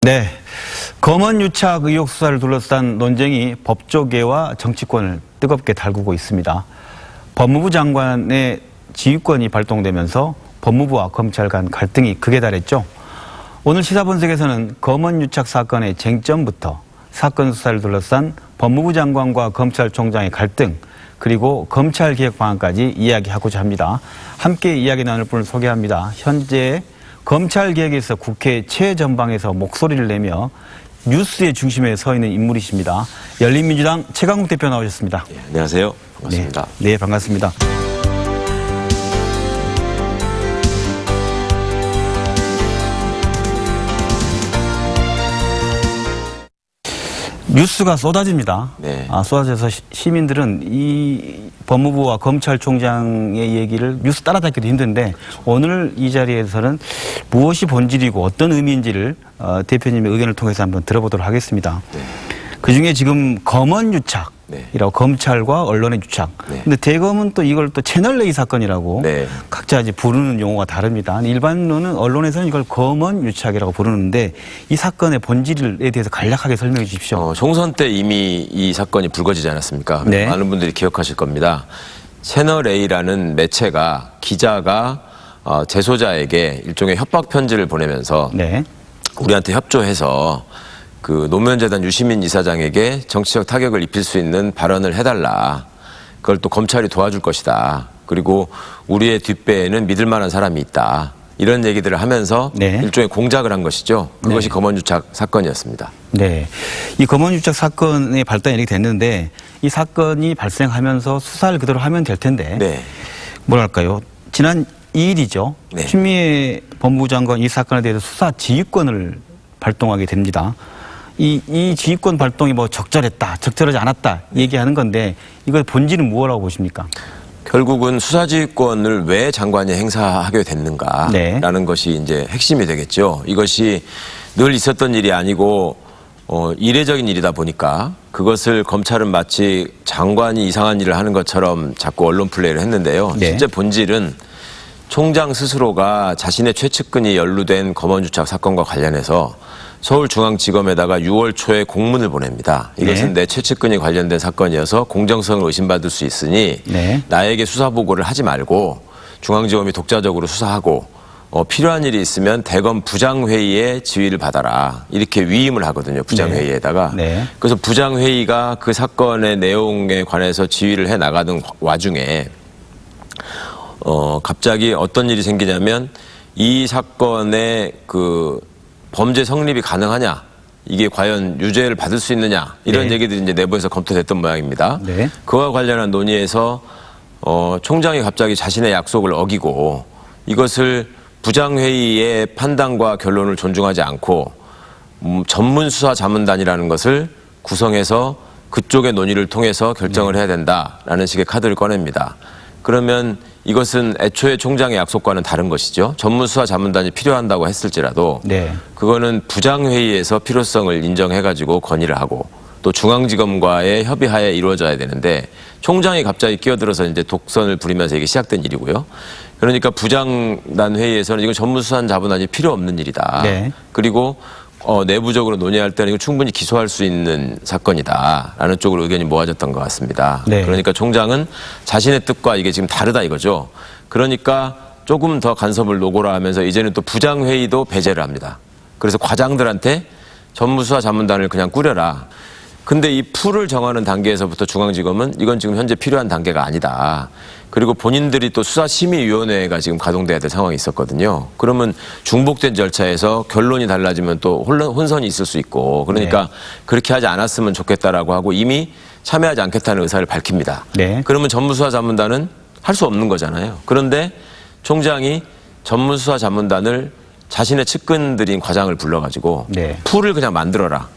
네, 검언 유착 의혹 수사를 둘러싼 논쟁이 법조계와 정치권을 뜨겁게 달구고 있습니다. 법무부 장관의 지휘권이 발동되면서 법무부와 검찰 간 갈등이 극에 달했죠. 오늘 시사분석에서는 검언 유착 사건의 쟁점부터 사건 수사를 둘러싼 법무부 장관과 검찰총장의 갈등, 그리고 검찰 개혁 방안까지 이야기하고자 합니다. 함께 이야기 나눌 분을 소개합니다. 현재 검찰 개혁에서 국회 최전방에서 목소리를 내며 뉴스의 중심에 서 있는 인물이십니다. 열린민주당 최강욱 대표 나오셨습니다. 네, 안녕하세요. 반갑습니다. 네, 반갑습니다. 뉴스가 쏟아집니다. 네. 쏟아져서 시민들은 이 법무부와 검찰총장의 얘기를 뉴스 따라잡기도 힘든데, 오늘 이 자리에서는 무엇이 본질이고 어떤 의미인지를 대표님의 의견을 통해서 한번 들어보도록 하겠습니다. 네. 그중에 지금 검언 유착, 네. 이라고 검찰과 언론의 유착. 네. 근데 대검은 또 이걸 또 채널 내기 사건이라고 네. 각자 이제 부르는 용어가 다릅니다. 일반론은 언론에서는 이걸 검언 유착이라고 부르는데, 이 사건의 본질에 대해서 간략하게 설명해 주십시오. 총선 때 이미 이 사건이 불거지지 않았습니까? 네. 많은 분들이 기억하실 겁니다. 채널 A라는 매체가 기자가 재소자에게 일종의 협박 편지를 보내면서 네. 우리한테 협조해서 그 노무현재단 유시민 이사장에게 정치적 타격을 입힐 수 있는 발언을 해달라. 그걸 또 검찰이 도와줄 것이다. 그리고 우리의 뒷배에는 믿을 만한 사람이 있다. 이런 얘기들을 하면서 네. 일종의 공작을 한 것이죠. 그것이 네. 검언유착 사건이었습니다. 네. 이 검언 유착 사건의 발단이 이렇게 됐는데, 이 사건이 발생하면서 수사를 그대로 하면 될 텐데, 네. 뭐랄까요. 지난 2일이죠. 네. 추미애 법무부 장관 이 사건에 대해서 수사 지휘권을 발동하게 됩니다. 이 지휘권 발동이 뭐 적절했다, 적절하지 않았다 얘기하는 건데, 이거 본질은 무엇이라고 보십니까? 결국은 수사지휘권을 왜 장관이 행사하게 됐는가라는 네. 것이 이제 핵심이 되겠죠. 이것이 늘 있었던 일이 아니고 이례적인 일이다 보니까 그것을 검찰은 마치 장관이 이상한 일을 하는 것처럼 자꾸 언론 플레이를 했는데요. 네. 실제 본질은 총장 스스로가 자신의 최측근이 연루된 검언유착 사건과 관련해서 서울중앙지검에다가 6월 초에 공문을 보냅니다. 이것은 네. 내 최측근이 관련된 사건이어서 공정성을 의심받을 수 있으니 네. 나에게 수사 보고를 하지 말고 중앙지검이 독자적으로 수사하고 필요한 일이 있으면 대검 부장회의에 지휘를 받아라. 이렇게 위임을 하거든요. 부장회의에다가. 네. 그래서 부장회의가 그 사건의 내용에 관해서 지휘를 해나가는 와중에 갑자기 어떤 일이 생기냐면, 이 사건의 그 범죄 성립이 가능하냐, 이게 과연 유죄를 받을 수 있느냐, 이런 네. 얘기들이 이제 내부에서 검토됐던 모양입니다. 네. 그와 관련한 논의에서 총장이 갑자기 자신의 약속을 어기고 이것을 부장회의의 판단과 결론을 존중하지 않고 전문수사자문단이라는 것을 구성해서 그쪽의 논의를 통해서 결정을 해야 된다라는 식의 카드를 꺼냅니다. 그러면 이것은 애초에 총장의 약속과는 다른 것이죠. 전문수사자문단이 필요한다고 했을지라도 네. 그거는 부장회의에서 필요성을 인정해가지고 건의를 하고 또 중앙지검과의 협의하에 이루어져야 되는데, 총장이 갑자기 끼어들어서 이제 독선을 부리면서 이게 시작된 일이고요. 그러니까 부장단 회의에서는 이건 전문수사자문단이 필요 없는 일이다. 네. 그리고 내부적으로 논의할 때는 이거 충분히 기소할 수 있는 사건이다라는 쪽으로 의견이 모아졌던 것 같습니다. 네. 그러니까 총장은 자신의 뜻과 이게 지금 다르다 이거죠. 그러니까 조금 더 간섭을 노고라 하면서 이제는 또 부장회의도 배제를 합니다. 그래서 과장들한테 전무수사자문단을 그냥 꾸려라. 근데 이 풀을 정하는 단계에서부터 중앙지검은 이건 지금 현재 필요한 단계가 아니다. 그리고 본인들이 또 수사심의위원회가 지금 가동돼야 될 상황이 있었거든요. 그러면 중복된 절차에서 결론이 달라지면 또 혼선이 있을 수 있고, 그러니까 네. 그렇게 하지 않았으면 좋겠다라고 하고 이미 참여하지 않겠다는 의사를 밝힙니다. 네. 그러면 전무수사자문단은 할 수 없는 거잖아요. 그런데 총장이 전무수사자문단을 자신의 측근들인 과장을 불러가지고 네. 풀을 그냥 만들어라.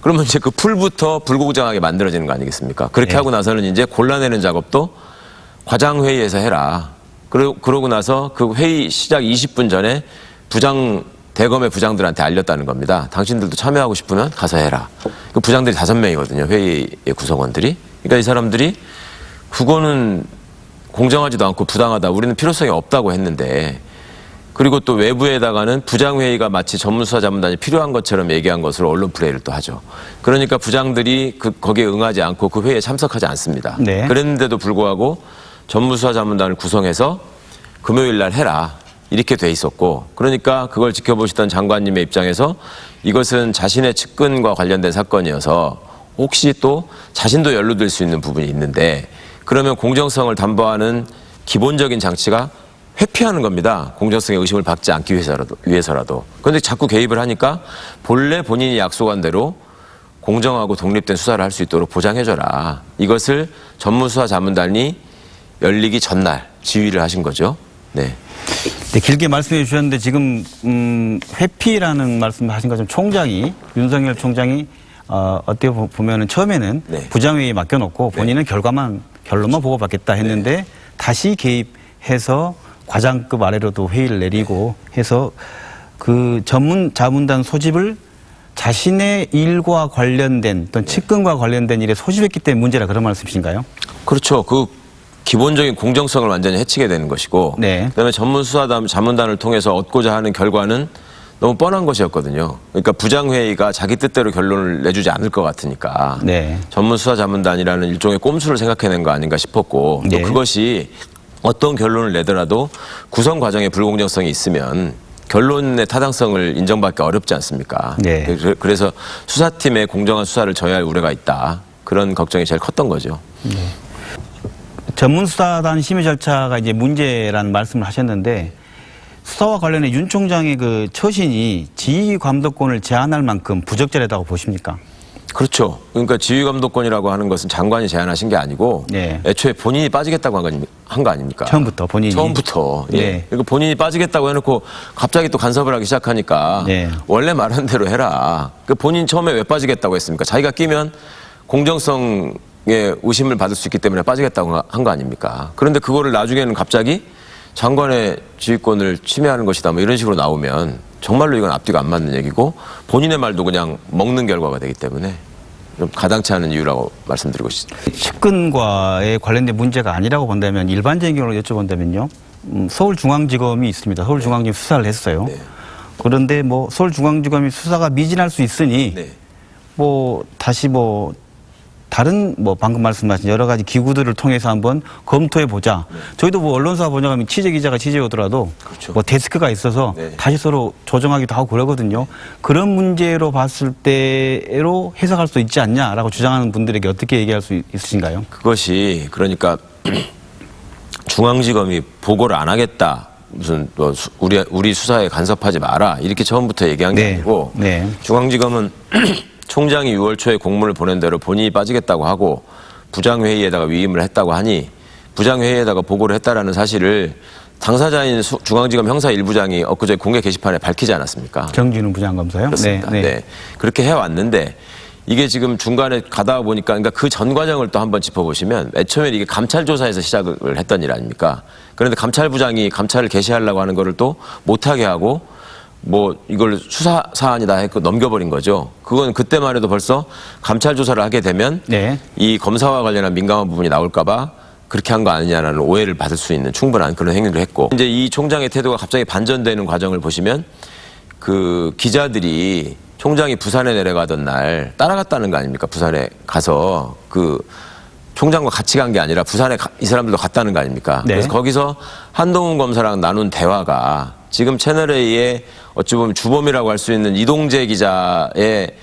그러면 이제 그 풀부터 불공정하게 만들어지는 거 아니겠습니까? 그렇게 네. 하고 나서는 이제 골라내는 작업도 과장회의에서 해라. 그러고 나서 그 회의 시작 20분 전에 대검의 부장들한테 알렸다는 겁니다. 당신들도 참여하고 싶으면 가서 해라. 그 부장들이 5명이거든요. 회의의 구성원들이. 그러니까 이 사람들이 그거는 공정하지도 않고 부당하다. 우리는 필요성이 없다고 했는데 그리고 또 외부에다가는 부장회의가 마치 전문수사자문단이 필요한 것처럼 얘기한 것으로 언론 플레이를 또 하죠. 그러니까 부장들이 거기에 응하지 않고 그 회의에 참석하지 않습니다. 네. 그랬는데도 불구하고 전문수사자문단을 구성해서 금요일 날 해라. 이렇게 돼 있었고, 그러니까 그걸 지켜보시던 장관님의 입장에서 이것은 자신의 측근과 관련된 사건이어서 혹시 또 자신도 연루될 수 있는 부분이 있는데, 그러면 공정성을 담보하는 기본적인 장치가 회피하는 겁니다. 공정성의 의심을 받지 않기 위해서라도. 그런데 자꾸 개입을 하니까 본래 본인이 약속한 대로 공정하고 독립된 수사를 할 수 있도록 보장해줘라. 이것을 전문수사자문단이 열리기 전날 지휘를 하신 거죠. 네. 네, 길게 말씀해 주셨는데 지금 회피라는 말씀을 하신 것처럼 총장이 윤석열 총장이 어떻게 보면은 처음에는 네. 부장회의에 맡겨놓고 본인은 결론만 보고받겠다 했는데 네. 다시 개입해서 과장급 아래로도 회의를 내리고 해서 그 전문 자문단 소집을 자신의 일과 관련된 어떤 측근과 관련된 일에 소집했기 때문에 문제라 그런 말씀이신가요? 그렇죠. 그 기본적인 공정성을 완전히 해치게 되는 것이고, 네. 그다음에 자문단을 통해서 얻고자 하는 결과는 너무 뻔한 것이었거든요. 그러니까 부장회의가 자기 뜻대로 결론을 내주지 않을 것 같으니까 네. 전문수사자문단이라는 일종의 꼼수를 생각해낸 거 아닌가 싶었고, 또 네. 그것이 어떤 결론을 내더라도 구성 과정에 불공정성이 있으면 결론의 타당성을 인정받기 어렵지 않습니까? 네. 그래서 수사팀의 공정한 수사를 저해할 우려가 있다. 그런 걱정이 제일 컸던 거죠. 전문수사단 심의 절차가 이제 문제라는 말씀을 하셨는데 수사와 관련해 윤 총장의 그 처신이 지휘 감독권을 제한할 만큼 부적절하다고 보십니까? 그렇죠. 그러니까 지휘감독권이라고 하는 것은 장관이 제안하신 게 아니고 네. 애초에 본인이 빠지겠다고 한 거 아닙니까? 처음부터 본인이. 처음부터. 예. 네. 그러니까 본인이 빠지겠다고 해놓고 갑자기 또 간섭을 하기 시작하니까 네. 원래 말한 대로 해라. 그 본인 처음에 왜 빠지겠다고 했습니까? 자기가 끼면 공정성에 의심을 받을 수 있기 때문에 빠지겠다고 한 거 아닙니까? 그런데 그거를 나중에는 갑자기 장관의 지휘권을 침해하는 것이다 뭐 이런 식으로 나오면 정말로 이건 앞뒤가 안 맞는 얘기고 본인의 말도 그냥 먹는 결과가 되기 때문에 좀 가당치 않은 이유라고 말씀드리고 싶습니다. 측근과의 관련된 문제가 아니라고 본다면 일반적인 경우로 여쭤본다면요. 서울중앙지검이 있습니다. 서울중앙지검이 수사를 했어요. 네. 그런데 뭐 서울중앙지검이 수사가 미진할 수 있으니 네. 뭐 다시 뭐 다른 뭐 방금 말씀하신 여러 가지 기구들을 통해서 한번 검토해 보자. 저희도 뭐 언론사 번역하면 취재 기자가 취재 오더라도 그렇죠. 뭐 데스크가 있어서 네. 다시 서로 조정하기도 하고 그러거든요. 그런 문제로 봤을 때로 해석할 수 있지 않냐라고 주장하는 분들에게 어떻게 얘기할 수 있으신가요? 그것이 그러니까 중앙지검이 보고를 안 하겠다. 무슨 뭐 우리 수사에 간섭하지 마라. 이렇게 처음부터 얘기한 게 네. 아니고 네. 중앙지검은 총장이 6월 초에 공문을 보낸 대로 본인이 빠지겠다고 하고 부장회의에다가 위임을 했다고 하니 부장회의에다가 보고를 했다라는 사실을 당사자인 중앙지검 형사 1부장이 엊그제 공개 게시판에 밝히지 않았습니까? 정진우 부장검사요? 그렇습니다. 네. 그렇게 해왔는데 이게 지금 중간에 가다 보니까 그러니까 그 전 과정을 또 한번 짚어보시면 맨 처음에 이게 감찰 조사에서 시작을 했던 일 아닙니까? 그런데 감찰부장이 감찰을 개시하려고 하는 거를 또 못하게 하고 뭐 이걸 수사 사안이다 했고 넘겨버린 거죠. 그건 그때만 해도 벌써 감찰 조사를 하게 되면 네. 이 검사와 관련한 민감한 부분이 나올까봐 그렇게 한 거 아니냐라는 오해를 받을 수 있는 충분한 그런 행위를 했고 이제 이 총장의 태도가 갑자기 반전되는 과정을 보시면 그 기자들이 총장이 부산에 내려가던 날 따라갔다는 거 아닙니까? 부산에 가서 그 총장과 같이 간 게 아니라 부산에 이 사람들도 갔다는 거 아닙니까? 네. 그래서 거기서 한동훈 검사랑 나눈 대화가 지금 채널A의 어찌 보면 주범이라고 할 수 있는 이동재 기자의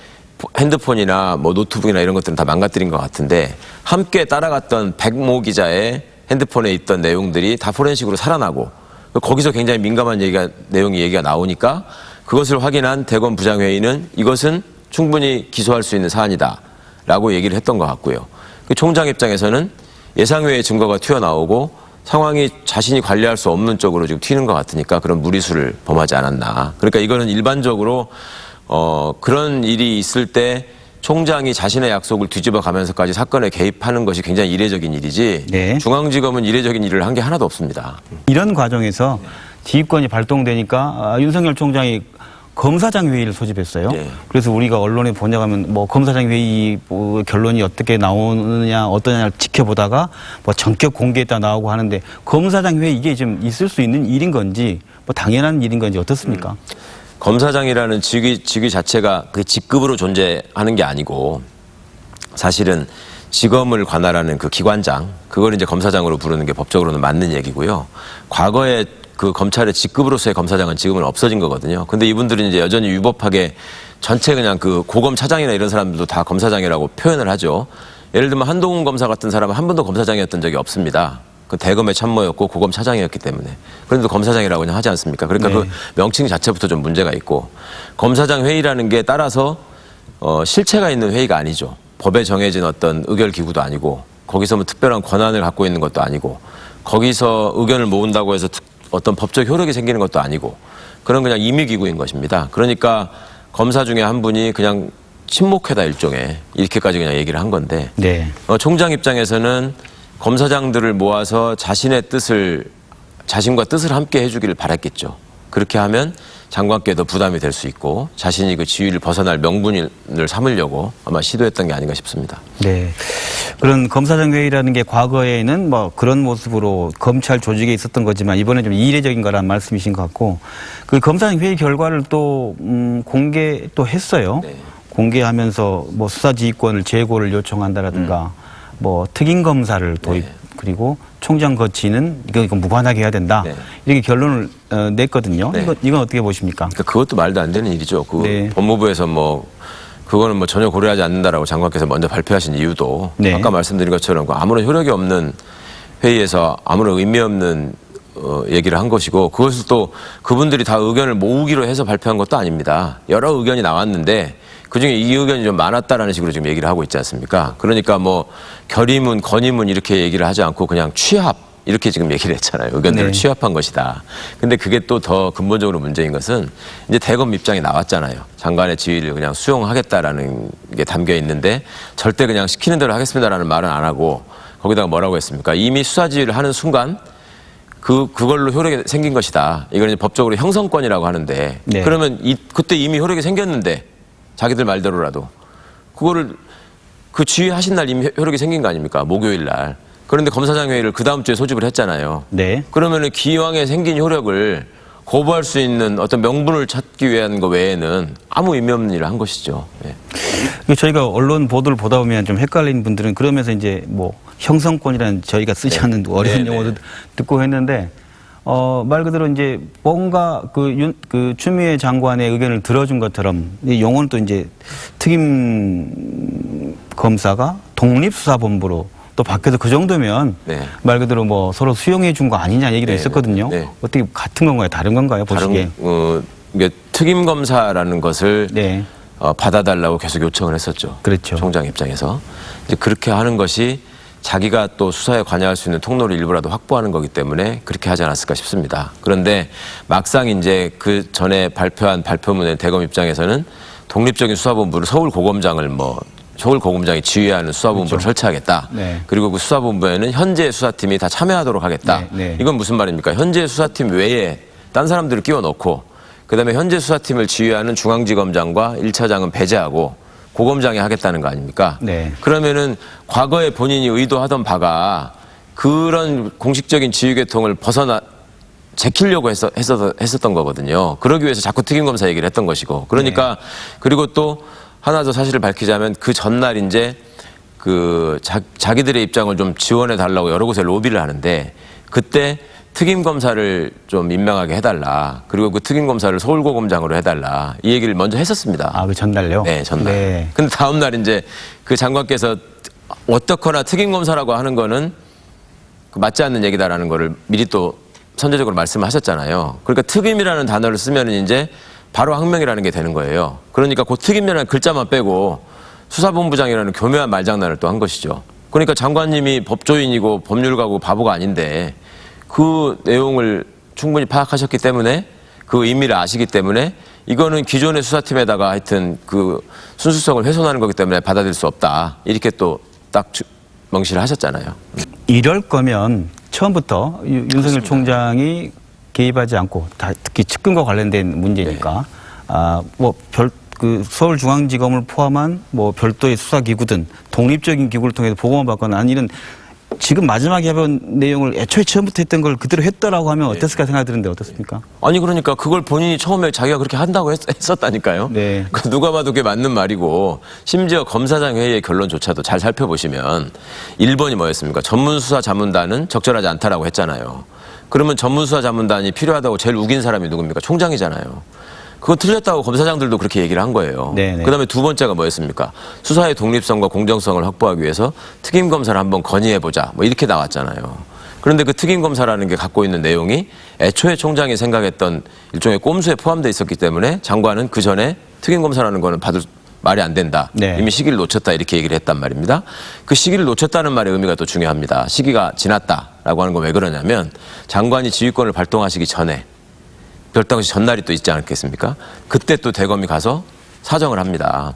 핸드폰이나 뭐 노트북이나 이런 것들은 다 망가뜨린 것 같은데 함께 따라갔던 백모 기자의 핸드폰에 있던 내용들이 다 포렌식으로 살아나고 거기서 굉장히 민감한 얘기가 나오니까 그것을 확인한 대검 부장회의는 이것은 충분히 기소할 수 있는 사안이다라고 얘기를 했던 것 같고요. 그 총장 입장에서는 예상외의 증거가 튀어나오고 상황이 자신이 관리할 수 없는 쪽으로 지금 튀는 것 같으니까 그런 무리수를 범하지 않았나. 그러니까 이거는 일반적으로 그런 일이 있을 때 총장이 자신의 약속을 뒤집어 가면서까지 사건에 개입하는 것이 굉장히 이례적인 일이지 네. 중앙지검은 이례적인 일을 한 게 하나도 없습니다. 이런 과정에서 지휘권이 발동되니까 윤석열 총장이 검사장 회의를 소집했어요. 네. 그래서 우리가 언론에 번역하면 뭐 검사장 회의 뭐 결론이 어떻게 나오느냐 어떠냐를 지켜보다가 뭐 전격 공개했다 나오고 하는데 검사장 회의 이게 좀 있을 수 있는 일인 건지 뭐 당연한 일인 건지 어떻습니까? 검사장이라는 직위 자체가 그 직급으로 존재하는 게 아니고 사실은 지검을 관할하는 그 기관장, 그걸 이제 검사장으로 부르는 게 법적으로는 맞는 얘기고요. 과거에 그 검찰의 직급으로서의 검사장은 지금은 없어진 거거든요. 근데 이분들은 이제 여전히 위법하게 전체 그냥 그 고검 차장이나 이런 사람들도 다 검사장이라고 표현을 하죠. 예를 들면 한동훈 검사 같은 사람은 한 번도 검사장이었던 적이 없습니다. 그 대검의 참모였고 고검 차장이었기 때문에. 그런데도 검사장이라고 그냥 하지 않습니까? 그러니까 네. 그 명칭 자체부터 좀 문제가 있고 검사장 회의라는 게 따라서 실체가 있는 회의가 아니죠. 법에 정해진 어떤 의결 기구도 아니고 거기서 뭐 특별한 권한을 갖고 있는 것도 아니고 거기서 의견을 모은다고 해서 어떤 법적 효력이 생기는 것도 아니고 그런 그냥 임의기구인 것입니다. 그러니까 검사 중에 한 분이 그냥 친목회다 일종의 이렇게까지 그냥 얘기를 한 건데 네. 총장 입장에서는 검사장들을 모아서 자신과 뜻을 함께 해주기를 바랐겠죠. 그렇게 하면 장관께도 부담이 될 수 있고 자신이 그 지위를 벗어날 명분을 삼으려고 아마 시도했던 게 아닌가 싶습니다. 네. 그런 검사장 회의라는 게 과거에는 뭐 그런 모습으로 검찰 조직에 있었던 거지만 이번에 좀 이례적인 거란 말씀이신 것 같고 그 검사장 회의 결과를 또 공개 또 했어요. 네. 공개하면서 뭐 수사지휘권을 재고를 요청한다라든가 뭐 특임 검사를 도입 네. 그리고 총장 거치는 이거 무관하게 해야 된다. 네. 이렇게 결론을 냈거든요. 네. 이건 어떻게 보십니까? 그러니까 그것도 말도 안 되는 일이죠. 그 네. 법무부에서 그거는 전혀 고려하지 않는다라고 장관께서 먼저 발표하신 이유도 네. 아까 말씀드린 것처럼 아무런 효력이 없는 회의에서 아무런 의미 없는 얘기를 한 것이고 그것을 또 그분들이 다 의견을 모으기로 해서 발표한 것도 아닙니다. 여러 의견이 나왔는데 그중에 이 의견이 좀 많았다라는 식으로 지금 얘기를 하고 있지 않습니까? 그러니까 결의문, 건의문 이렇게 얘기를 하지 않고 그냥 취합 이렇게 지금 얘기를 했잖아요. 의견들을 네. 취합한 것이다. 근데 그게 또 더 근본적으로 문제인 것은 이제 대검 입장이 나왔잖아요. 장관의 지위를 그냥 수용하겠다라는 게 담겨 있는데 절대 그냥 시키는 대로 하겠습니다라는 말은 안 하고 거기다가 뭐라고 했습니까? 이미 수사 지휘를 하는 순간 그걸로 효력이 생긴 것이다. 이걸 이제 법적으로 형성권이라고 하는데 네. 그러면 그때 이미 효력이 생겼는데 자기들 말대로라도 그거를 그 지휘하신 날 이미 효력이 생긴 거 아닙니까? 목요일 날. 그런데 검사장 회의를 그 다음 주에 소집을 했잖아요. 네. 그러면은 기왕에 생긴 효력을 거부할 수 있는 어떤 명분을 찾기 위한 거 외에는 아무 의미 없는 일을 한 것이죠. 예. 저희가 언론 보도를 보다 보면 좀 헷갈리는 분들은 그러면서 이제 뭐 형성권이라는 저희가 쓰지 않는 어려운 용어도 듣고 했는데 말 그대로 이제 뭔가 그 추미애 장관의 의견을 들어준 것처럼 이 용어는 또 이제 특임 검사가 독립수사본부로 또 바뀌어서 그 정도면 네. 말 그대로 뭐 서로 수용해 준 거 아니냐 얘기도 네, 있었거든요. 네. 어떻게 같은 건가요? 다른 건가요? 보시기에. 이게 특임 검사라는 것을 네. 받아달라고 계속 요청을 했었죠. 그렇죠. 총장 입장에서 이제 그렇게 하는 것이 자기가 또 수사에 관여할 수 있는 통로를 일부라도 확보하는 거기 때문에 그렇게 하지 않았을까 싶습니다. 그런데 막상 이제 그 전에 발표한 발표문의 대검 입장에서는 독립적인 수사본부를 서울 고검장이 지휘하는 수사본부를 그렇죠. 설치하겠다. 네. 그리고 그 수사본부에는 현재 수사팀이 다 참여하도록 하겠다. 네, 네. 이건 무슨 말입니까? 현재 수사팀 외에 딴 사람들을 끼워 넣고 그다음에 현재 수사팀을 지휘하는 중앙지검장과 1차장은 배제하고 고검장이 하겠다는 거 아닙니까? 네. 그러면은 과거에 본인이 의도하던 바가 그런 공식적인 지휘계통을 제키려고 했었던 거거든요. 그러기 위해서 자꾸 특임검사 얘기를 했던 것이고. 그러니까 그리고 또 하나 더 사실을 밝히자면 그 전날 이제 자기들의 입장을 좀 지원해 달라고 여러 곳에 로비를 하는데 그때 특임검사를 좀 임명하게 해달라. 그리고 그 특임검사를 서울고검장으로 해달라. 이 얘기를 먼저 했었습니다. 아, 그 전날요? 네, 전날. 네. 근데 다음날 이제 그 장관께서 어떻거나 특임검사라고 하는 거는 맞지 않는 얘기다라는 거를 미리 또 선제적으로 말씀하셨잖아요. 그러니까 특임이라는 단어를 쓰면 이제 바로 항명이라는 게 되는 거예요. 그러니까 그 특임이라는 글자만 빼고 수사본부장이라는 교묘한 말장난을 또 한 것이죠. 그러니까 장관님이 법조인이고 법률가고 바보가 아닌데 그 내용을 충분히 파악하셨기 때문에 그 의미를 아시기 때문에 이거는 기존의 수사팀에다가 하여튼 그 순수성을 훼손하는 거기 때문에 받아들일 수 없다. 이렇게 또 딱 명시를 하셨잖아요. 이럴 거면 처음부터 윤석열 총장이 개입하지 않고 특히 측근과 관련된 문제니까 그 서울중앙지검을 포함한 뭐 별도의 수사기구든 독립적인 기구를 통해서 보고만 받거나 아니면 지금 마지막에 해본 내용을 애초에 처음부터 했던 걸 그대로 했더라고 하면 어땠을까 생각이 드는데 어떻습니까? 아니 그러니까 그걸 본인이 처음에 자기가 그렇게 한다고 했었다니까요. 네. 그 누가 봐도 그게 맞는 말이고 심지어 검사장 회의의 결론조차도 잘 살펴보시면 1번이 뭐였습니까? 전문수사자문단은 적절하지 않다라고 했잖아요. 그러면 전문수사자문단이 필요하다고 제일 우긴 사람이 누굽니까? 총장이잖아요. 그거 틀렸다고 검사장들도 그렇게 얘기를 한 거예요. 네네. 그다음에 두 번째가 뭐였습니까? 수사의 독립성과 공정성을 확보하기 위해서 특임검사를 한번 건의해보자. 뭐 이렇게 나왔잖아요. 그런데 그 특임검사라는 게 갖고 있는 내용이 애초에 총장이 생각했던 일종의 꼼수에 포함되어 있었기 때문에 장관은 그 전에 특임검사라는 거는 받을 말이 안 된다. 네. 이미 시기를 놓쳤다 이렇게 얘기를 했단 말입니다. 그 시기를 놓쳤다는 말의 의미가 또 중요합니다. 시기가 지났다라고 하는 건 왜 그러냐면 장관이 지휘권을 발동하시기 전에 별당시 전날이 또 있지 않겠습니까? 그때 또 대검이 가서 사정을 합니다.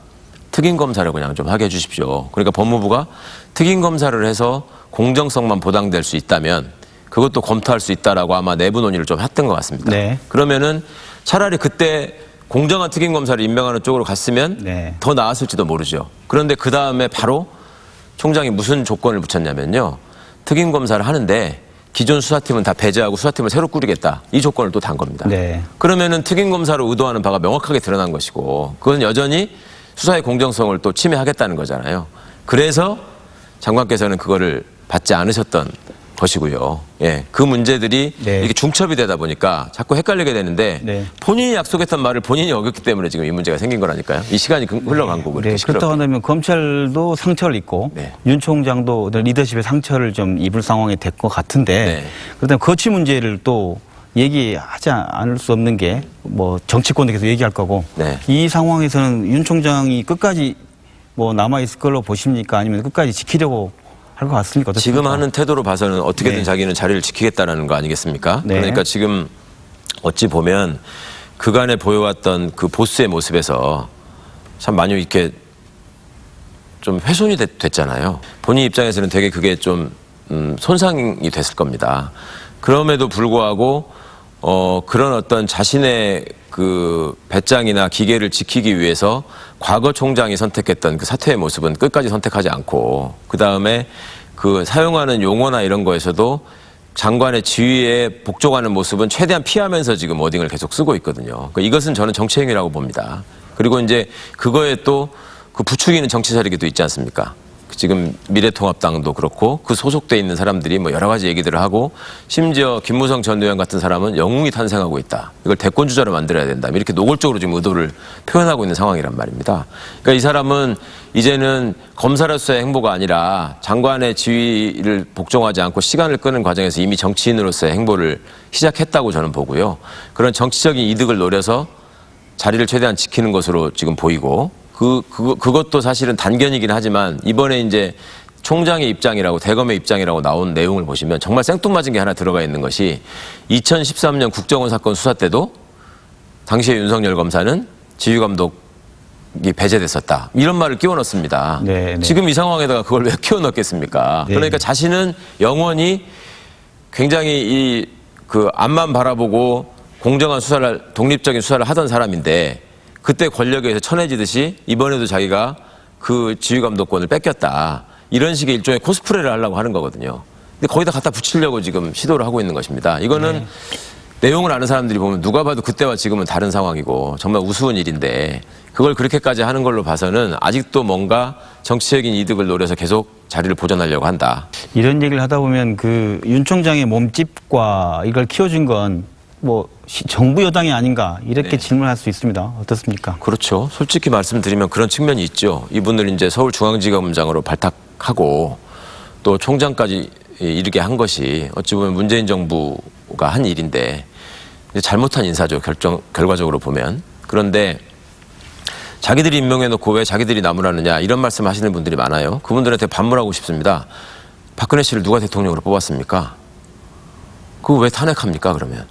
특임검사를 그냥 좀 하게 해주십시오. 그러니까 법무부가 특임검사를 해서 공정성만 보장될 수 있다면 그것도 검토할 수 있다라고 아마 내부 논의를 좀 했던 것 같습니다. 네. 그러면은 차라리 그때 공정한 특임검사를 임명하는 쪽으로 갔으면 네. 더 나았을지도 모르죠. 그런데 그 다음에 바로 총장이 무슨 조건을 붙였냐면요. 특임검사를 하는데 기존 수사팀은 다 배제하고 수사팀을 새로 꾸리겠다. 이 조건을 또 단 겁니다. 네. 그러면은 특임검사로 의도하는 바가 명확하게 드러난 것이고 그건 여전히 수사의 공정성을 또 침해하겠다는 거잖아요. 그래서 장관께서는 그거를 받지 않으셨던 것이고요. 예, 그 문제들이 네. 이렇게 중첩이 되다 보니까 자꾸 헷갈리게 되는데 네. 본인이 약속했던 말을 본인이 어겼기 때문에 지금 이 문제가 생긴 거라니까요. 이 시간이 흘러간 거고 이렇게 네, 시끄럽게. 그렇다고 한다면 검찰도 상처를 입고 네. 윤 총장도 리더십의 상처를 좀 입을 상황이 될 것 같은데 네. 그렇다면 거취 문제를 또 얘기하지 않을 수 없는 게 뭐 정치권도 계속 얘기할 거고 네. 이 상황에서는 윤 총장이 끝까지 뭐 남아 있을 걸로 보십니까? 아니면 끝까지 지키려고 할 것 같습니까? 어떻습니까? 지금 하는 태도로 봐서는 어떻게든 네. 자기는 자리를 지키겠다라는 거 아니겠습니까? 네. 그러니까 지금 어찌 보면 그간에 보여왔던 그 보스의 모습에서 참 많이 이렇게 좀 훼손이 됐잖아요. 본인 입장에서는 되게 그게 좀 손상이 됐을 겁니다. 그럼에도 불구하고 그런 어떤 자신의 그 배짱이나 기계를 지키기 위해서 과거 총장이 선택했던 그 사퇴의 모습은 끝까지 선택하지 않고 그 다음에 그 사용하는 용어나 이런 거에서도 장관의 지휘에 복종하는 모습은 최대한 피하면서 지금 워딩을 계속 쓰고 있거든요. 그러니까 이것은 저는 정치행위라고 봅니다. 그리고 이제 그거에 또 그 부추기는 정치 세력이 있지 않습니까? 지금 미래통합당도 그렇고 그 소속돼 있는 사람들이 뭐 여러 가지 얘기들을 하고 심지어 김무성 전 의원 같은 사람은 영웅이 탄생하고 있다. 이걸 대권 주자로 만들어야 된다. 이렇게 노골적으로 지금 의도를 표현하고 있는 상황이란 말입니다. 그러니까 이 사람은 이제는 검사로서의 행보가 아니라 장관의 지휘를 복종하지 않고 시간을 끄는 과정에서 이미 정치인으로서의 행보를 시작했다고 저는 보고요. 그런 정치적인 이득을 노려서 자리를 최대한 지키는 것으로 지금 보이고 그것도 사실은 단견이긴 하지만 이번에 이제 총장의 입장이라고 대검의 입장이라고 나온 내용을 보시면 정말 생뚱맞은 게 하나 들어가 있는 것이 2013년 국정원 사건 수사 때도 당시에 윤석열 검사는 지휘감독이 배제됐었다. 이런 말을 끼워 넣습니다. 네, 네. 지금 이 상황에다가 그걸 왜 끼워 넣겠습니까? 네. 그러니까 자신은 영원히 굉장히 그 앞만 바라보고 공정한 수사를 독립적인 수사를 하던 사람인데 그때 권력에 의해서 천해지듯이 이번에도 자기가 그 지휘감독권을 뺏겼다. 이런 식의 일종의 코스프레를 하려고 하는 거거든요. 근데 거기다 갖다 붙이려고 지금 시도를 하고 있는 것입니다. 이거는 내용을 아는 사람들이 보면 누가 봐도 그때와 지금은 다른 상황이고 정말 우스운 일인데 그걸 그렇게까지 하는 걸로 봐서는 아직도 뭔가 정치적인 이득을 노려서 계속 자리를 보존하려고 한다. 이런 얘기를 하다 보면 그 윤 총장의 몸집과 이걸 키워준 건 뭐 정부 여당이 아닌가 이렇게 네. 질문할 수 있습니다. 어떻습니까? 그렇죠. 솔직히 말씀드리면 그런 측면이 있죠. 이분을 이제 서울중앙지검장으로 발탁하고 또 총장까지 이르게 한 것이 어찌 보면 문재인 정부가 한 일인데 잘못한 인사죠. 결과적으로 보면. 그런데 자기들이 임명해놓고 왜 자기들이 나무라느냐 이런 말씀 하시는 분들이 많아요. 그분들한테 반문하고 싶습니다. 박근혜 씨를 누가 대통령으로 뽑았습니까? 그거 왜 탄핵합니까 그러면?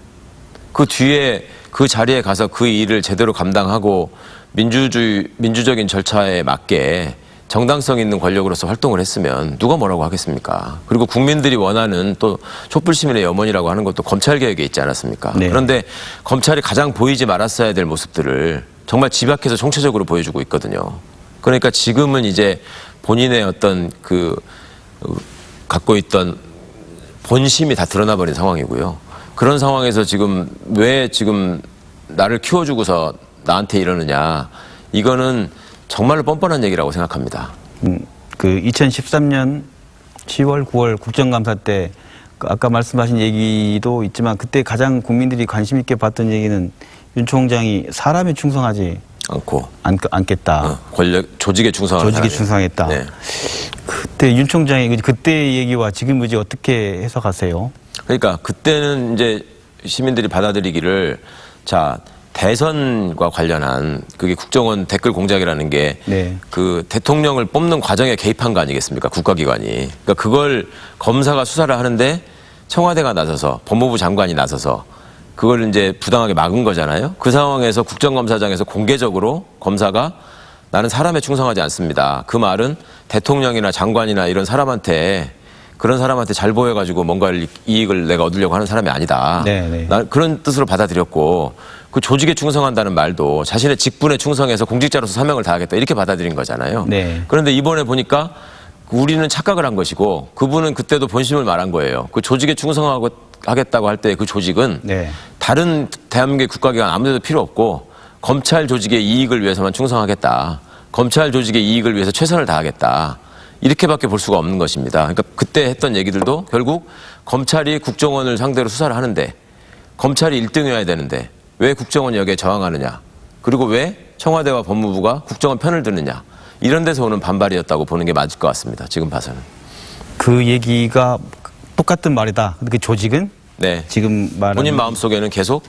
그 뒤에 그 자리에 가서 그 일을 제대로 감당하고 민주적인 절차에 맞게 정당성 있는 권력으로서 활동을 했으면 누가 뭐라고 하겠습니까? 그리고 국민들이 원하는 또 촛불시민의 염원이라고 하는 것도 검찰개혁에 있지 않았습니까? 네. 그런데 검찰이 가장 보이지 말았어야 될 모습들을 정말 집약해서 총체적으로 보여주고 있거든요. 그러니까 지금은 이제 본인의 어떤 갖고 있던 본심이 다 드러나 버린 상황이고요. 그런 상황에서 지금 왜 지금 나를 키워주고서 나한테 이러느냐. 이거는 정말로 뻔뻔한 얘기라고 생각합니다. 그 2013년 10월, 9월 국정감사 때 아까 말씀하신 얘기도 있지만 그때 가장 국민들이 관심 있게 봤던 얘기는 윤 총장이 사람에 충성하지 않겠다. 권력 조직에 충성하는 조직에 충성했다. 네. 그때 윤 총장이 그때 얘기와 지금 의지 어떻게 해석하세요? 그러니까 그때는 이제 시민들이 받아들이기를 자 대선과 관련한 그게 국정원 댓글 공작이라는 게 그 대통령을 뽑는 과정에 개입한 거 아니겠습니까? 국가기관이. 그러니까 그걸 검사가 수사를 하는데 청와대가 나서서 법무부 장관이 나서서 그걸 이제 부당하게 막은 거잖아요. 그 상황에서 국정감사장에서 공개적으로 검사가 나는 사람에 충성하지 않습니다. 그 말은 대통령이나 장관이나 이런 사람한테 그런 사람한테 잘 보여가지고 뭔가 이익을 내가 얻으려고 하는 사람이 아니다. 난 그런 뜻으로 받아들였고 그 조직에 충성한다는 말도 자신의 직분에 충성해서 공직자로서 사명을 다하겠다 이렇게 받아들인 거잖아요. 그런데 이번에 보니까 우리는 착각을 한 것이고 그분은 그때도 본심을 말한 거예요. 그 조직에 충성하겠다고 할 때 그 조직은 다른 대한민국의 국가기관 아무데도 필요 없고 검찰 조직의 이익을 위해서만 충성하겠다. 검찰 조직의 이익을 위해서 최선을 다하겠다. 이렇게밖에 볼 수가 없는 것입니다. 그러니까 그때 했던 얘기들도 결국 검찰이 국정원을 상대로 수사를 하는데 검찰이 1등이어야 되는데 왜 국정원이 여기에 저항하느냐. 그리고 왜 청와대와 법무부가 국정원 편을 드느냐. 이런 데서 오는 반발이었다고 보는 게 맞을 것 같습니다. 지금 봐서는. 그 얘기가 똑같은 말이다. 근데 그 조직은? 지금 말하는 본인 마음속에는 계속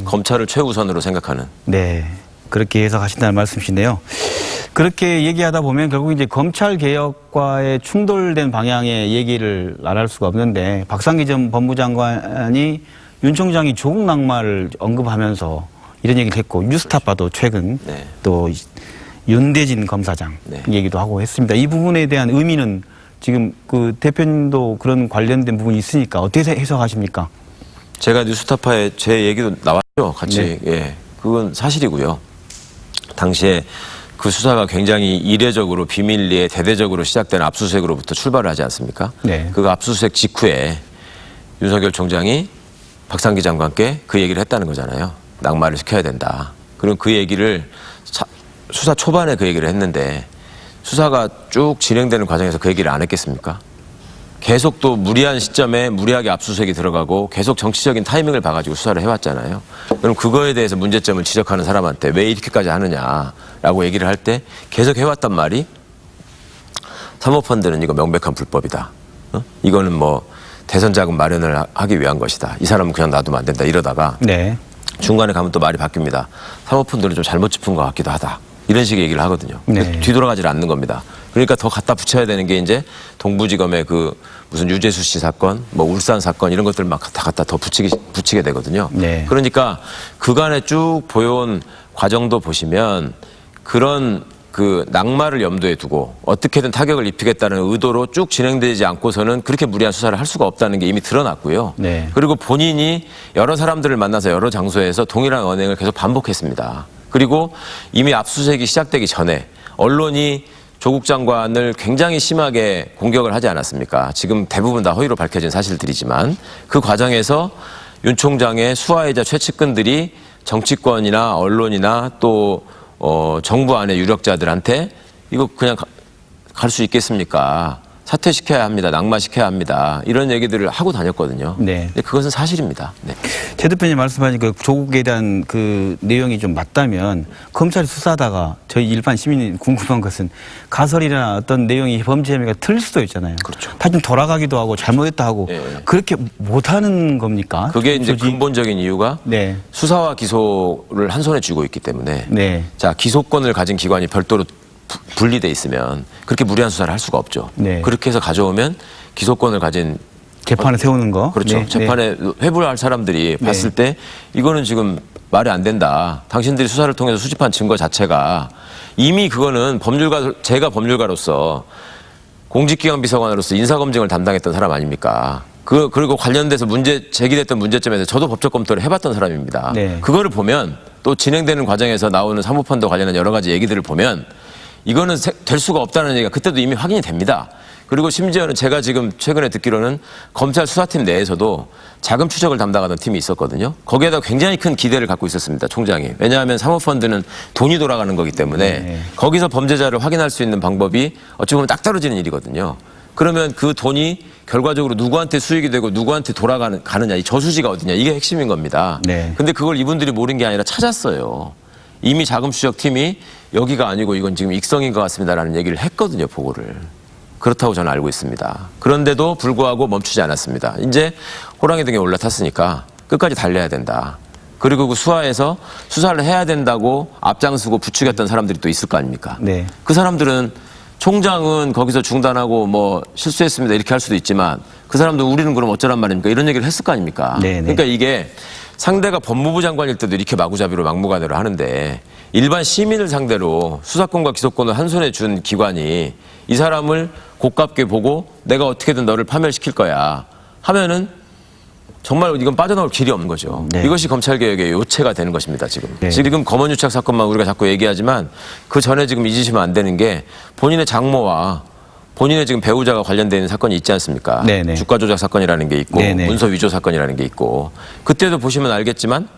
검찰을 최우선으로 생각하는. 그렇게 해석하신다는 말씀이신데요. 그렇게 얘기하다 보면 결국 이제 검찰 개혁과의 충돌된 방향의 얘기를 안 할 수가 없는데 박상기 전 법무장관이 윤 총장이 조국 낙마를 언급하면서 이런 얘기를 했고 뉴스타파도 최근 또 윤대진 검사장 얘기도 하고 했습니다. 이 부분에 대한 의미는 지금 그 대표님도 그런 관련된 부분이 있으니까 어떻게 해석하십니까? 제가 뉴스타파에 제 얘기도 나왔죠. 같이. 그건 사실이고요. 당시에 그 수사가 굉장히 이례적으로 비밀리에 대대적으로 시작된 압수수색으로부터 출발을 하지 않습니까? 그 압수수색 직후에 윤석열 총장이 박상기 장관께 그 얘기를 했다는 거잖아요. 낙마를 시켜야 된다. 그럼 그 얘기를 수사 초반에 그 얘기를 했는데 수사가 쭉 진행되는 과정에서 그 얘기를 안 했겠습니까? 계속 또 무리한 시점에 무리하게 압수수색이 들어가고 계속 정치적인 타이밍을 봐가지고 수사를 해왔잖아요. 그럼 그거에 대해서 문제점을 지적하는 사람한테 왜 이렇게까지 하느냐라고 얘기를 할 때 계속 해왔단 말이 사모펀드는 이거 명백한 불법이다. 이거는 뭐 대선 자금 마련을 하기 위한 것이다. 이 사람은 그냥 놔두면 안 된다. 이러다가 중간에 가면 또 말이 바뀝니다. 사모펀드는 좀 잘못 짚은 것 같기도 하다. 이런 식의 얘기를 하거든요. 뒤돌아가질 않는 겁니다. 그러니까 더 갖다 붙여야 되는 게 이제 동부지검의 그 무슨 유재수 씨 사건, 뭐 울산 사건 이런 것들 막 다 갖다 더 붙이게 되거든요. 그러니까 그간에 쭉 보여온 과정도 보시면 그런 그 낙마를 염두에 두고 어떻게든 타격을 입히겠다는 의도로 쭉 진행되지 않고서는 그렇게 무리한 수사를 할 수가 없다는 게 이미 드러났고요. 그리고 본인이 여러 사람들을 만나서 여러 장소에서 동일한 언행을 계속 반복했습니다. 그리고 이미 압수수색이 시작되기 전에 언론이 조국 장관을 굉장히 심하게 공격을 하지 않았습니까? 지금 대부분 다 허위로 밝혀진 사실들이지만 그 과정에서 윤 총장의 수하이자 최측근들이 정치권이나 언론이나 또 정부 안의 유력자들한테 이거 그냥 갈 수 있겠습니까? 사퇴시켜야 합니다. 낙마시켜야 합니다. 이런 얘기들을 하고 다녔거든요. 근데 그것은 사실입니다. 최 대표님 말씀하신 그 조국에 대한 그 내용이 좀 맞다면 검찰이 수사하다가 저희 일반 시민이 궁금한 것은 가설이나 어떤 내용이 범죄 혐의가 틀릴 수도 있잖아요. 다 좀 돌아가기도 하고 잘못했다 하고 그렇게 못하는 겁니까? 그게 이제 근본적인 이유가 수사와 기소를 한 손에 쥐고 있기 때문에 자 기소권을 가진 기관이 별도로 분리돼 있으면 그렇게 무리한 수사를 할 수가 없죠. 그렇게 해서 가져오면 기소권을 가진 재판에 세우는 거. 재판에 회부할 사람들이 봤을 때 이거는 지금 말이 안 된다. 당신들이 수사를 통해서 수집한 증거 자체가 이미 그거는 제가 법률가로서 공직기관 비서관으로서 인사검증을 담당했던 사람 아닙니까? 그리고 관련돼서 제기됐던 문제점에 대해서 저도 법적 검토를 해봤던 사람입니다. 네. 그거를 보면 또 진행되는 과정에서 나오는 사모펀드 관련한 여러 가지 얘기들을 보면 이거는 될 수가 없다는 얘기가 그때도 이미 확인이 됩니다. 그리고 심지어는 제가 지금 최근에 듣기로는 검찰 수사팀 내에서도 자금 추적을 담당하던 팀이 있었거든요. 거기에다 굉장히 큰 기대를 갖고 있었습니다, 총장이. 왜냐하면 사모펀드는 돈이 돌아가는 거기 때문에 네. 거기서 범죄자를 확인할 수 있는 방법이 어찌 보면 딱 떨어지는 일이거든요. 그러면 그 돈이 결과적으로 누구한테 수익이 되고 누구한테 가느냐, 이 저수지가 어디냐, 이게 핵심인 겁니다. 네. 근데 그걸 이분들이 모른 게 아니라 찾았어요. 이미 자금 추적팀이 여기가 아니고 이건 지금 익성인 것 같습니다라는 얘기를 했거든요, 보고를. 그렇다고 저는 알고 있습니다. 그런데도 불구하고 멈추지 않았습니다. 이제 호랑이 등에 올라탔으니까 끝까지 달려야 된다. 그리고 그 수하에서 수사를 해야 된다고 앞장서고 부추겼던 사람들이 또 있을 거 아닙니까? 네. 그 사람들은 총장은 거기서 중단하고 뭐 실수했습니다 이렇게 할 수도 있지만 그 사람들 우리는 그럼 어쩌란 말입니까? 이런 얘기를 했을 거 아닙니까? 네네. 그러니까 이게 상대가 법무부 장관일 때도 이렇게 마구잡이로 막무가내로 하는데 일반 시민을 상대로 수사권과 기소권을 한 손에 준 기관이 이 사람을 고깝게 보고 내가 어떻게든 너를 파멸시킬 거야 하면은 정말 이건 빠져나올 길이 없는 거죠. 네. 이것이 검찰개혁의 요체가 되는 것입니다, 지금. 네. 지금 검언유착 사건만 우리가 자꾸 얘기하지만 그 전에 지금 잊으시면 안 되는 게 본인의 장모와 본인의 지금 배우자가 관련되어 있는 사건이 있지 않습니까? 네네. 주가 조작 사건이라는 게 있고 네네. 문서 위조 사건이라는 게 있고 그때도 보시면 알겠지만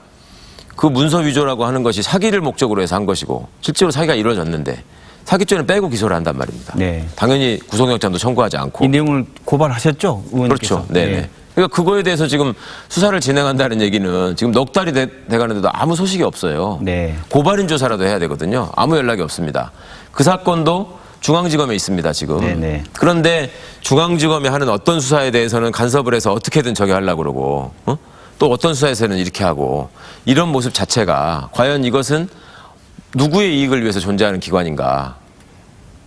그 문서 위조라고 하는 것이 사기를 목적으로 해서 한 것이고 실제로 사기가 이루어졌는데 사기죄는 빼고 기소를 한단 말입니다. 네. 당연히 구속영장도 청구하지 않고. 이 내용을 고발하셨죠, 의원님께서? 그렇죠. 네네. 그러니까 그거에 대해서 지금 수사를 진행한다는 얘기는 지금 넉 달이 돼가는데도 아무 소식이 없어요. 네. 고발인 조사라도 해야 되거든요. 아무 연락이 없습니다. 그 사건도 중앙지검에 있습니다, 지금. 네네. 그런데 중앙지검이 하는 어떤 수사에 대해서는 간섭을 해서 어떻게든 저기 하려고 그러고 또 어떤 수사에서는 이렇게 하고 이런 모습 자체가 과연 이것은 누구의 이익을 위해서 존재하는 기관인가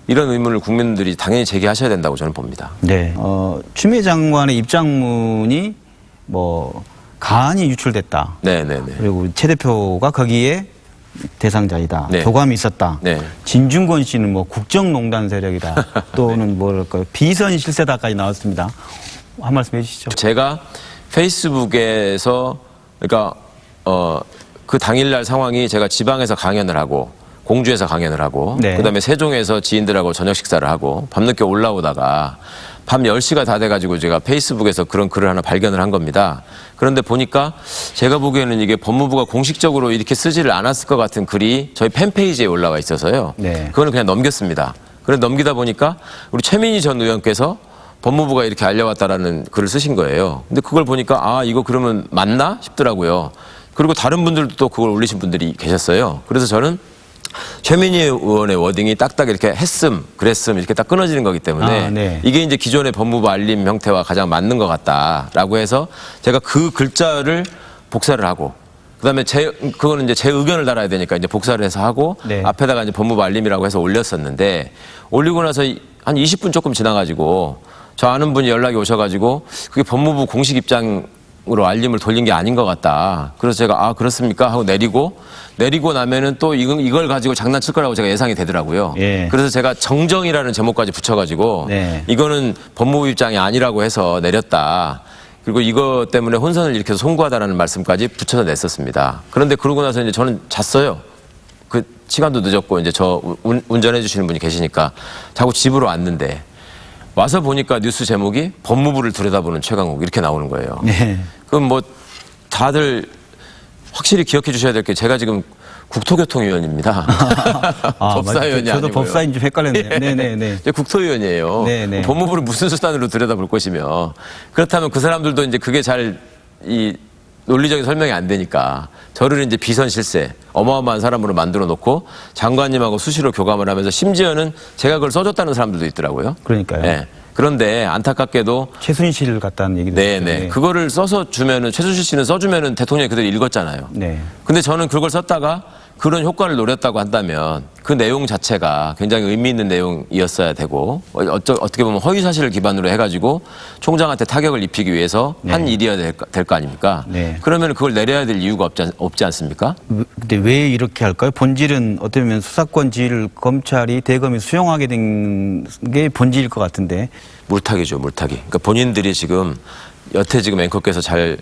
이런 의문을 국민들이 당연히 제기하셔야 된다고 저는 봅니다. 네. 추미애 장관의 입장문이 뭐 가안이 유출됐다. 네네네. 그리고 최 대표가 거기에 대상자이다. 네. 교감이 있었다. 네. 진중권 씨는 뭐 국정농단 세력이다. 또는 뭐랄까요 비선 실세다까지 나왔습니다. 한 말씀 해주시죠. 제가 페이스북에서 그러니까 그 당일날 상황이 제가 지방에서 강연을 하고 공주에서 강연을 하고 네. 그다음에 세종에서 지인들하고 저녁 식사를 하고 밤늦게 올라오다가 밤 10시가 다 돼가지고 제가 페이스북에서 그런 글을 하나 발견을 한 겁니다. 그런데 보니까 제가 보기에는 이게 법무부가 공식적으로 이렇게 쓰지를 않았을 것 같은 글이 저희 팬페이지에 올라와 있어서요. 네. 그거는 그냥 넘겼습니다. 그래서 넘기다 보니까 우리 최민희 전 의원께서 법무부가 이렇게 알려왔다라는 글을 쓰신 거예요. 근데 그걸 보니까 아 이거 그러면 맞나 싶더라고요. 그리고 다른 분들도 또 그걸 올리신 분들이 계셨어요. 그래서 저는 최민희 의원의 워딩이 딱딱 이렇게 했음, 그랬음 이렇게 딱 끊어지는 거기 때문에 네. 이게 이제 기존의 법무부 알림 형태와 가장 맞는 것 같다라고 해서 제가 그 글자를 복사를 하고 그다음에 그거는 이제 제 의견을 달아야 되니까 이제 복사를 해서 하고 네. 앞에다가 이제 법무부 알림이라고 해서 올렸었는데 올리고 나서 한 20분 조금 지나가지고 저 아는 분이 연락이 오셔가지고 그게 법무부 공식 입장으로 알림을 돌린 게 아닌 것 같다. 그래서 제가 아 그렇습니까 하고 내리고 나면은 또 이걸 가지고 장난칠 거라고 제가 예상이 되더라고요. 예. 그래서 제가 정정이라는 제목까지 붙여가지고 네. 이거는 법무부 입장이 아니라고 해서 내렸다. 그리고 이거 때문에 혼선을 일으켜서 송구하다라는 말씀까지 붙여서 냈었습니다. 그런데 그러고 나서 이제 저는 잤어요. 그 시간도 늦었고 이제 저 운전해 주시는 분이 계시니까 자꾸 집으로 왔는데 와서 보니까 뉴스 제목이 법무부를 들여다보는 최강욱 이렇게 나오는 거예요. 네. 그럼 뭐 다들 확실히 기억해 주셔야 될 게 제가 지금 국토교통위원입니다. 법사위원이 저도 아니고요. 법사인 좀 헷갈렸네요. 예. 네네네. 이제 국토위원이에요. 네네. 법무부를 무슨 수단으로 들여다볼 것이며 그렇다면 그 사람들도 이제 그게 잘 이 논리적인 설명이 안 되니까 저를 이제 비선 실세 어마어마한 사람으로 만들어 놓고 장관님하고 수시로 교감을 하면서 심지어는 제가 그걸 써줬다는 사람들도 있더라고요. 그러니까요. 예. 그런데 안타깝게도 최순실 같다는 얘기도 네네 있었는데. 그거를 써서 주면은 최순실 씨는 써주면은 대통령이 그대로 읽었잖아요. 네. 근데 저는 그걸 썼다가 그런 효과를 노렸다고 한다면 그 내용 자체가 굉장히 의미 있는 내용이었어야 되고 어떻게 보면 허위 사실을 기반으로 해가지고 총장한테 타격을 입히기 위해서 한 일이어야 될 거 아닙니까? 네. 그러면 그걸 내려야 될 이유가 없지 않습니까? 근데 왜 이렇게 할까요? 본질은 어떻게 보면 수사권 지위를 검찰이 대검이 수용하게 된 게 본질일 것 같은데. 물타기죠, 물타기. 그러니까 본인들이 지금 여태 지금 앵커께서 잘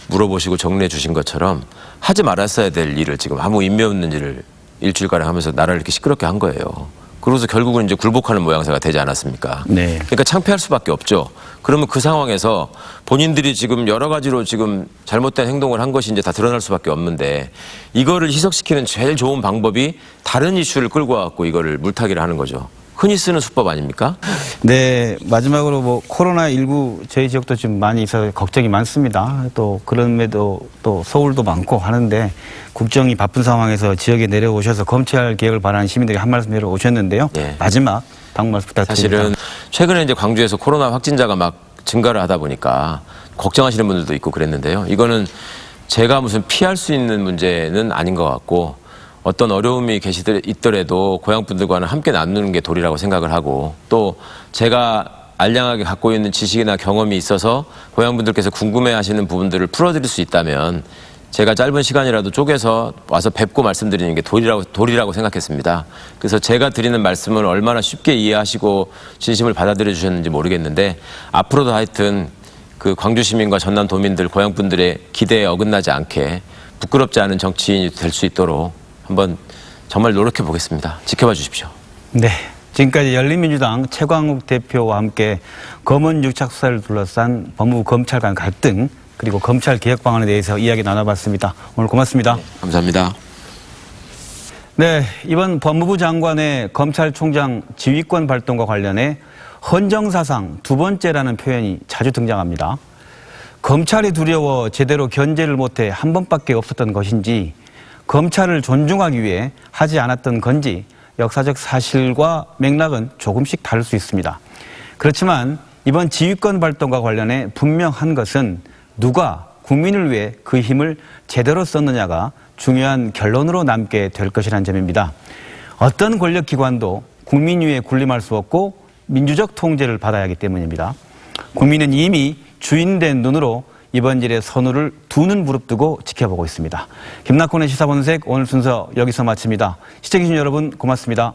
물어보시고 정리해 주신 것처럼 하지 말았어야 될 일을 지금 아무 인매 없는 일을 일주일가량 하면서 나라를 이렇게 시끄럽게 한 거예요. 그러고서 결국은 이제 굴복하는 모양새가 되지 않았습니까? 네. 그러니까 창피할 수밖에 없죠. 그러면 그 상황에서 본인들이 지금 여러 가지로 지금 잘못된 행동을 한 것이 이제 다 드러날 수밖에 없는데 이거를 희석시키는 제일 좋은 방법이 다른 이슈를 끌고 와갖고 이거를 물타기를 하는 거죠. 흔히 쓰는 수법 아닙니까? 네, 마지막으로 뭐 코로나19 저희 지역도 좀 많이 있어서 걱정이 많습니다. 또 그럼에도 또 서울도 많고 하는데 국정이 바쁜 상황에서 지역에 내려오셔서 검찰 개혁을 바라는 시민들이 한 말씀 해러 오셨는데요. 네. 마지막 당부 말씀 부탁드립니다. 사실은 최근에 이제 광주에서 코로나 확진자가 막 증가를 하다 보니까 걱정하시는 분들도 있고 그랬는데요. 이거는 제가 무슨 피할 수 있는 문제는 아닌 것 같고 어떤 어려움이 있더라도 고향분들과는 함께 나누는 게 도리라고 생각을 하고 또 제가 알량하게 갖고 있는 지식이나 경험이 있어서 고향분들께서 궁금해하시는 부분들을 풀어드릴 수 있다면 제가 짧은 시간이라도 쪼개서 와서 뵙고 말씀드리는 게 도리라고 생각했습니다. 그래서 제가 드리는 말씀을 얼마나 쉽게 이해하시고 진심을 받아들여 주셨는지 모르겠는데 앞으로도 하여튼 그 광주 시민과 전남 도민들 고향분들의 기대에 어긋나지 않게 부끄럽지 않은 정치인이 될 수 있도록 한번 정말 노력해 보겠습니다. 지켜봐 주십시오. 네, 지금까지 열린민주당 최광욱 대표와 함께 검언 유착 수사를 둘러싼 법무부 검찰 간 갈등 그리고 검찰 개혁 방안에 대해서 이야기 나눠봤습니다. 오늘 고맙습니다. 네, 감사합니다. 네, 이번 법무부 장관의 검찰총장 지휘권 발동과 관련해 헌정사상 두 번째라는 표현이 자주 등장합니다. 검찰이 두려워 제대로 견제를 못해 한 번밖에 없었던 것인지 검찰을 존중하기 위해 하지 않았던 건지 역사적 사실과 맥락은 조금씩 다를 수 있습니다. 그렇지만 이번 지휘권 발동과 관련해 분명한 것은 누가 국민을 위해 그 힘을 제대로 썼느냐가 중요한 결론으로 남게 될 것이라는 점입니다. 어떤 권력기관도 국민 위에 군림할 수 없고 민주적 통제를 받아야 하기 때문입니다. 국민은 이미 주인된 눈으로 이번 일의 선우를 두 눈 부릅뜨고 지켜보고 있습니다. 김낙곤의 시사본색 오늘 순서 여기서 마칩니다. 시청해주신 여러분 고맙습니다.